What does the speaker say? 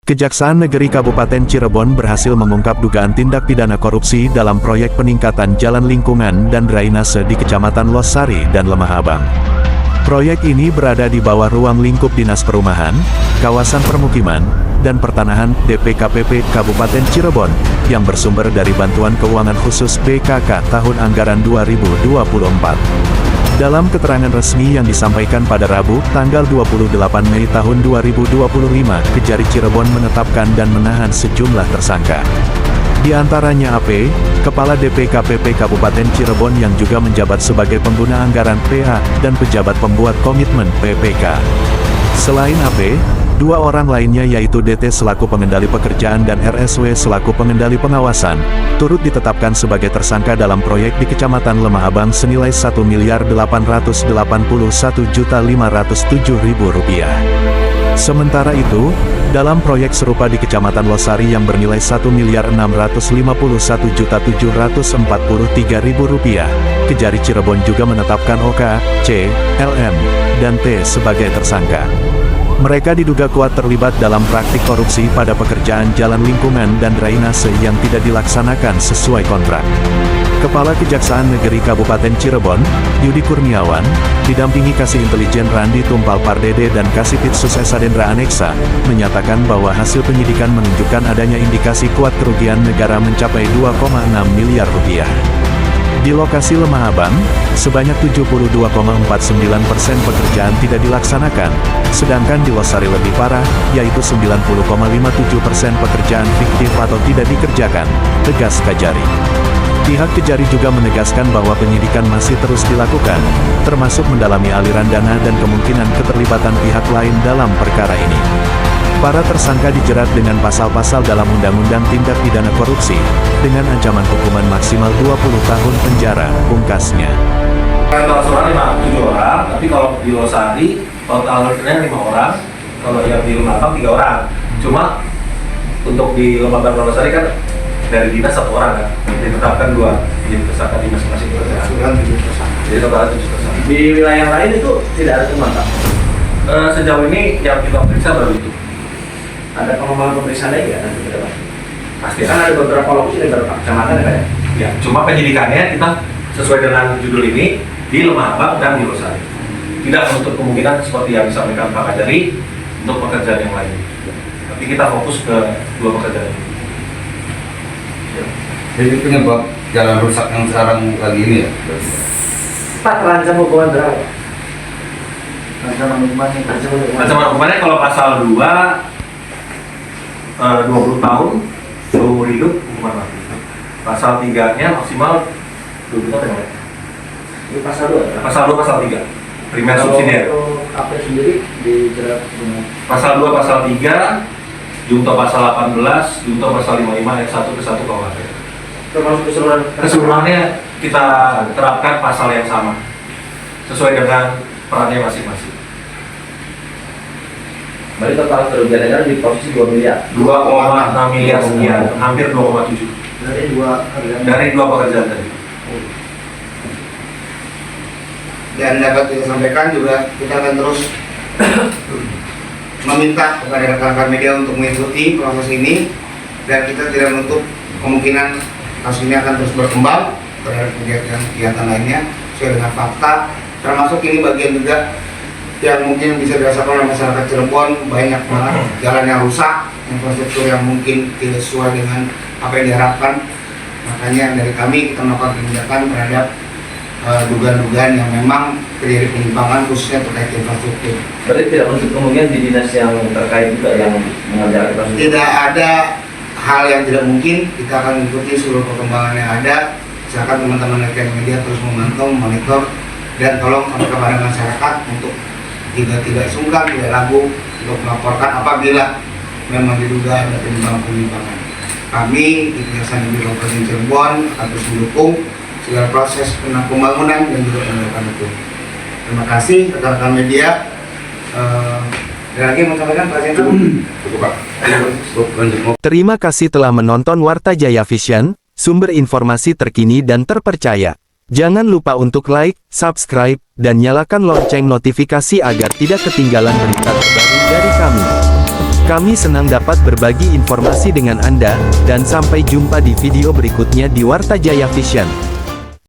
Kejaksaan Negeri Kabupaten Cirebon berhasil mengungkap dugaan tindak pidana korupsi dalam proyek peningkatan jalan lingkungan dan drainase di Kecamatan Losari dan Lemah Abang. Proyek ini berada di bawah ruang lingkup Dinas Perumahan, Kawasan Permukiman, dan Pertanahan DPKPP Kabupaten Cirebon, yang bersumber dari Bantuan Keuangan Khusus BKK tahun anggaran 2024. Dalam keterangan resmi yang disampaikan pada Rabu, tanggal 28 Mei tahun 2025, Kejari Cirebon menetapkan dan menahan sejumlah tersangka. Di antaranya AP, Kepala DPKPP Kabupaten Cirebon yang juga menjabat sebagai pengguna anggaran PA, dan pejabat pembuat komitmen PPK. Selain AP, dua orang lainnya yaitu DT selaku pengendali pekerjaan dan RSW selaku pengendali pengawasan, turut ditetapkan sebagai tersangka dalam proyek di Kecamatan Lemah Abang senilai Rp1.881.507.000. Sementara itu, dalam proyek serupa di Kecamatan Losari yang bernilai Rp1.651.743.000, Kejari Cirebon juga menetapkan OK, C, LM, dan T sebagai tersangka. Mereka diduga kuat terlibat dalam praktik korupsi pada pekerjaan jalan lingkungan dan drainase yang tidak dilaksanakan sesuai kontrak. Kepala Kejaksaan Negeri Kabupaten Cirebon, Yudi Kurniawan, didampingi Kasih Intelijen Randi Tumpal Pardede dan Kasipitsus Esadendra Aneksa, menyatakan bahwa hasil penyidikan menunjukkan adanya indikasi kuat kerugian negara mencapai Rp2,6 miliar. Di lokasi Lemah Abang, sebanyak 72,49% pekerjaan tidak dilaksanakan, sedangkan di Losari lebih parah, yaitu 90,57% pekerjaan fiktif atau tidak dikerjakan, tegas Kejari. Pihak Kejari juga menegaskan bahwa penyidikan masih terus dilakukan, termasuk mendalami aliran dana dan kemungkinan keterlibatan pihak lain dalam perkara ini. Para tersangka dijerat dengan pasal-pasal dalam Undang-Undang Tindak Pidana Korupsi, dengan ancaman hukuman maksimal 20 tahun penjara, pungkasnya. Kalau seorang 7 orang, tapi kalau di Losari, totalnya 5 orang, kalau yang di Lemah Abang 3 orang. Cuma, untuk di Lemah Abang dan Losari kan, dari dinas 1 orang kan, ditetapkan 2, jadi tersangka di masing-masing pekerjaan. Jadi total 7 tersangka. Di wilayah lain itu tidak ada teman, Pak? Sejauh ini yang kita periksa baru itu. Ada pengembangan pemeriksaan lagi ya nanti ke depan? Pasti Kan ada beberapa lokasi dan beberapa kecamatan ya? Ya, cuma penyidikannya kita sesuai dengan judul ini di Lemah Abang dan di Losari. Tidak menutup kemungkinan seperti yang disampaikan Pak Kejari untuk pekerjaan yang lain. Tapi kita fokus ke 2 pekerjaan ini. Jadi penyebab jalan rusak yang sekarang lagi ini ya? Pak, terancam hukuman berapa? Ancaman hukumannya kalau pasal 2 20 tahun seumur hidup hukuman mati. Pasal 3-nya maksimal 20 tahun ya? Ini pasal 2 ya? Pasal 2 pasal 3 primer subsidiar. AP sendiri dijerat dengan Pasal 2 pasal 3 junto pasal 18 junto pasal 55 ayat 1 ke 1 KUHP. termasuk Keseluruhannya kita terapkan pasal yang sama sesuai dengan perannya masing-masing. Berarti total kerugian negara di posisi 2 miliar. 2,6 miliar sekian, hampir 2,7 dari 2 pekerjaan tadi. Dan dapat disampaikan juga kita akan terus meminta kepada rekan-rekan media untuk mengikuti proses ini, dan kita tidak menutup kemungkinan kasus ini akan terus berkembang terhadap kegiatan lainnya sesuai dengan fakta, termasuk ini bagian juga yang mungkin bisa dirasakan oleh masyarakat Cirebon. Banyak banget jalan yang rusak, infrastruktur yang mungkin tidak sesuai dengan apa yang diharapkan. Makanya dari kami kita melakukan penindakan terhadap dugaan-dugaan yang memang terjadi penyimpangan khususnya terkait infrastruktur. Berarti tidak menutup kemungkinan di dinas yang terkait juga yang mengerjakan infrastruktur? Tidak ada hal yang tidak mungkin, kita akan mengikuti seluruh perkembangan yang ada. Silakan teman-teman rekan media terus memantau, monitor, dan tolong sampaikan kepada masyarakat untuk tidak sungkan, tidak ragu untuk melaporkan apabila memang diduga ada penyimpangan. Kami di Kejaksaan Negeri Kabupaten Cirebon akan terus mendukung segala proses pembangunan dan juga penegakan hukum. Terima kasih rekan-rekan media. Ada lagi mau sampaikan Pak Jenderal? Cukup Pak. Lanjut. Terima kasih telah menonton Warta Jaya Vision, sumber informasi terkini dan terpercaya. Jangan lupa untuk like, subscribe, dan nyalakan lonceng notifikasi agar tidak ketinggalan berita terbaru dari kami. Kami senang dapat berbagi informasi dengan Anda, dan sampai jumpa di video berikutnya di Warta Jaya Vision.